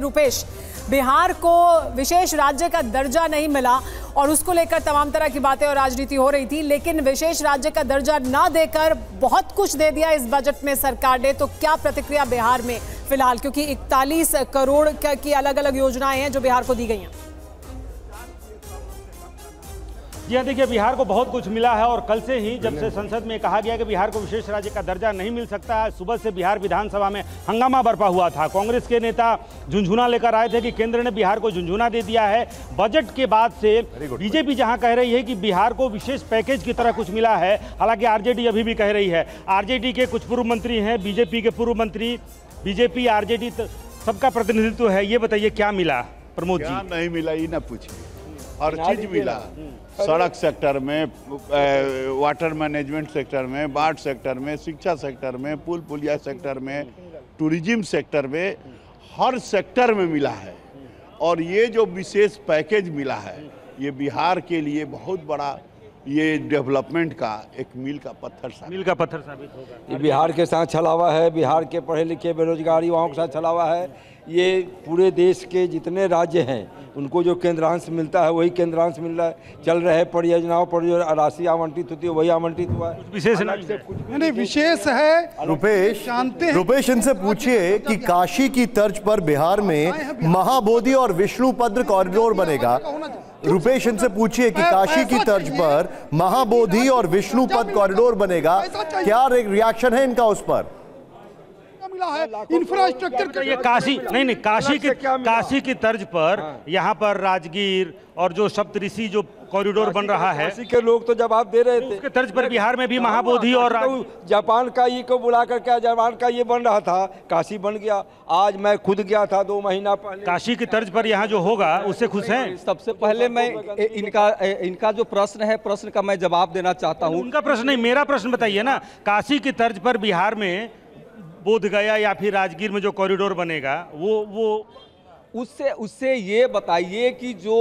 रुपेश, बिहार को विशेष राज्य का दर्जा नहीं मिला और उसको लेकर तमाम तरह की बातें और राजनीति हो रही थी, लेकिन विशेष राज्य का दर्जा ना देकर बहुत कुछ दे दिया इस बजट में सरकार ने। तो क्या प्रतिक्रिया बिहार में फिलहाल, क्योंकि 41 करोड़ की अलग अलग योजनाएं हैं जो बिहार को दी गई हैं। जी हाँ, देखिए बिहार को बहुत कुछ मिला है और कल से ही जब से संसद में कहा गया कि बिहार को विशेष राज्य का दर्जा नहीं मिल सकता है, सुबह से बिहार विधानसभा में हंगामा बरपा हुआ था। कांग्रेस के नेता झुंझुना लेकर आए थे कि केंद्र ने बिहार को झुंझुना दे दिया है। बजट के बाद से बीजेपी जहां कह रही है कि बिहार को विशेष पैकेज की तरह कुछ मिला है, हालांकि आरजेडी अभी भी कह रही है। आरजेडी के कुछ पूर्व मंत्री हैं, बीजेपी के पूर्व मंत्री, बीजेपी आरजेडी सबका प्रतिनिधित्व है। ये बताइए क्या मिला प्रमोद जी? नहीं मिला ये ना पूछिए, हर चीज मिला। सड़क सेक्टर में, वाटर मैनेजमेंट सेक्टर में, बाढ़ सेक्टर में, शिक्षा सेक्टर में, पुल पुलिया सेक्टर में, टूरिज्म सेक्टर में, हर सेक्टर में मिला है। और ये जो विशेष पैकेज मिला है ये बिहार के लिए बहुत बड़ा ये डेवलपमेंट का एक मील का पत्थर साबित होगा। ये बिहार के साथ छलावा है, बिहार के पढ़े लिखे बेरोजगार युवाओं के साथ छलावा है। ये पूरे देश के जितने राज्य हैं उनको जो केंद्रांश मिलता है वही केंद्रांश मिल रहा है। चल रहे परियोजनाओं पर जो राशि आवंटित होती है वही आवंटित हुआ है। विशेष नहीं, विशेष है। रुपेश इनसे पूछिए कि काशी की तर्ज पर बिहार में महाबोधि और विष्णुपद कॉरिडोर बनेगा। रुपेश इनसे पूछिए कि काशी की तर्ज पर महाबोधि और विष्णुपद कॉरिडोर बनेगा, क्या रिएक्शन है इनका उस पर? इंफ्रास्ट्रक्चर ये काशी की तर्ज पर यहाँ पर राजगीर और जो सप्तऋषि जो कॉरिडोर बन रहा है, काशी के लोग तो जवाब दे रहे थे। उसके तर्ज पर बिहार में भी महाबोधि और जापान का ये को बुलाकर क्या जापान का ये बन रहा था, काशी बन गया। आज मैं खुद गया था 2 महीना पहले। काशी की तर्ज पर यहाँ जो होगा उससे खुश हैं? सबसे पहले मैं इनका जो प्रश्न है, प्रश्न का मैं जवाब देना चाहता हूँ। उनका प्रश्न नहीं, मेरा प्रश्न बताइए ना। काशी की तर्ज पर बिहार में बोध गया या फिर राजगीर में जो कॉरिडोर बनेगा वो उससे ये बताइए कि जो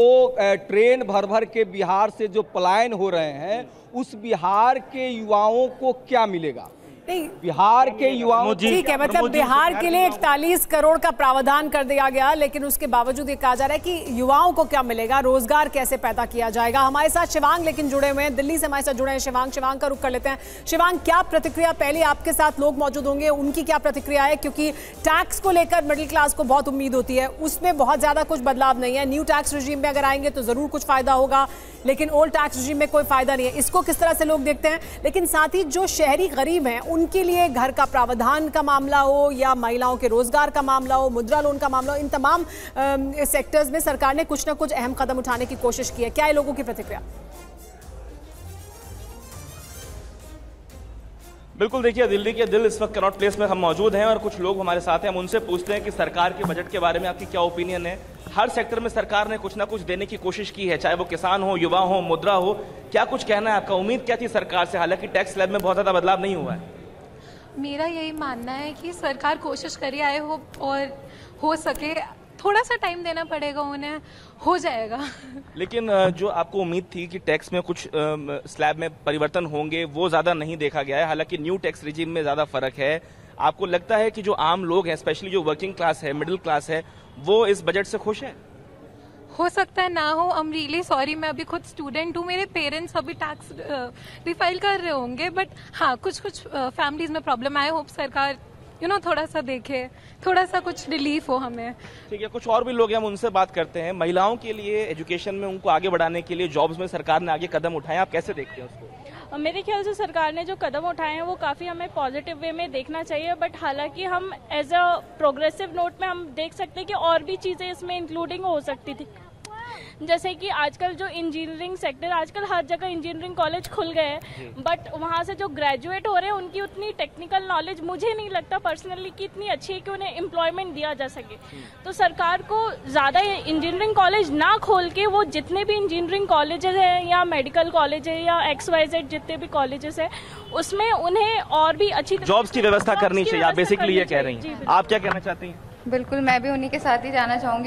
ट्रेन भर भर के बिहार से जो पलायन हो रहे हैं उस बिहार के युवाओं को क्या मिलेगा? बिहार के युवाओं, ठीक है, मतलब बिहार के लिए 41 करोड़ का प्रावधान कर दिया गया, लेकिन उसके बावजूद ये कहा जा रहा है कि युवाओं को क्या मिलेगा, रोजगार कैसे पैदा किया जाएगा। हमारे साथ शिवांग लेकिन जुड़े हुए हैं, दिल्ली से हमारे साथ जुड़े हैं शिवांग का रुख कर लेते हैं। शिवांग, क्या प्रतिक्रिया, पहले आपके साथ लोग मौजूद होंगे, उनकी क्या प्रतिक्रिया है? क्योंकि टैक्स को लेकर मिडिल क्लास को बहुत उम्मीद होती है, उसमें बहुत ज्यादा कुछ बदलाव नहीं है। न्यू टैक्स रिजीम में अगर आएंगे तो जरूर कुछ फायदा होगा, लेकिन ओल्ड टैक्स रिजीम में कोई फायदा नहीं है। इसको किस तरह से लोग देखते हैं? लेकिन साथ ही जो शहरी गरीब हैं उनके लिए घर का प्रावधान का मामला हो या महिलाओं के रोजगार का मामला हो, मुद्रा लोन का मामला हो, इन तमाम सेक्टर्स में सरकार ने कुछ ना कुछ अहम कदम उठाने की कोशिश की है। क्या है लोगों की प्रतिक्रिया? बिल्कुल, देखिए दिल्ली के दिल इस वक्त कनॉट प्लेस में हम मौजूद हैं और कुछ लोग हमारे साथ हैं। हम उनसे पूछते हैं कि सरकार के बजट के बारे में आपकी क्या ओपिनियन है। हर सेक्टर में सरकार ने कुछ ना कुछ देने की कोशिश की है, चाहे वो किसान हो, युवा हो, मुद्रा हो। क्या कुछ कहना है आपका? उम्मीद क्या थी सरकार से? हालांकि टैक्स स्लैब में बहुत ज़्यादा बदलाव नहीं हुआ है। मेरा यही मानना है कि सरकार कोशिश कर रही है और हो सके थोड़ा सा टाइम देना पड़ेगा उन्हें, हो जाएगा। लेकिन जो आपको उम्मीद थी कि टैक्स में कुछ स्लैब में परिवर्तन होंगे वो ज़्यादा नहीं देखा गया है। हालांकि न्यू टैक्स रिजीम में ज़्यादा फर्क है। आपको लगता है कि जो आम लोग हैं, स्पेशली जो वर्किंग क्लास है, मिडिल क्लास है, वो इस बजट से खुश है? हो सकता है ना हो। आई एम रियली सॉरी, मैं अभी खुद स्टूडेंट हूँ, मेरे पेरेंट्स अभी टैक्स रिफाइल कर रहे होंगे, बट हाँ कुछ फैमिलीज में प्रॉब्लम आए। होप सरकार थोड़ा सा देखे, थोड़ा सा कुछ रिलीफ हो हमें। ठीक है, कुछ और भी लोग हैं, हम उनसे बात करते हैं। महिलाओं के लिए एजुकेशन में उनको आगे बढ़ाने के लिए जॉब्स में सरकार ने आगे कदम उठाए, आप कैसे देखते हैं उसको? मेरे ख्याल से सरकार ने जो कदम उठाए हैं वो काफ़ी हमें पॉजिटिव वे में देखना चाहिए, बट हालांकि हम एज अ प्रोग्रेसिव नोट में हम देख सकते हैं कि और भी चीज़ें इसमें इंक्लूडिंग हो सकती थी। जैसे कि आजकल जो इंजीनियरिंग सेक्टर, आजकल हर जगह इंजीनियरिंग कॉलेज खुल गए हैं, बट वहाँ से जो ग्रेजुएट हो रहे हैं उनकी उतनी टेक्निकल नॉलेज मुझे नहीं लगता पर्सनली कि इतनी अच्छी है कि उन्हें एम्प्लॉयमेंट दिया जा सके। तो सरकार को ज़्यादा इंजीनियरिंग कॉलेज ना खोल के वो जितने भी इंजीनियरिंग कॉलेजेस हैं या मेडिकल कॉलेज है या XYZ जितने भी कॉलेजेस हैं उसमें उन्हें और भी अच्छी जॉब्स की व्यवस्था करनी चाहिए। आप बेसिकली ये कह रही हैं, आप क्या कहना चाहती हैं? बिल्कुल, मैं भी उन्हीं के साथ ही जाना चाहूँगी।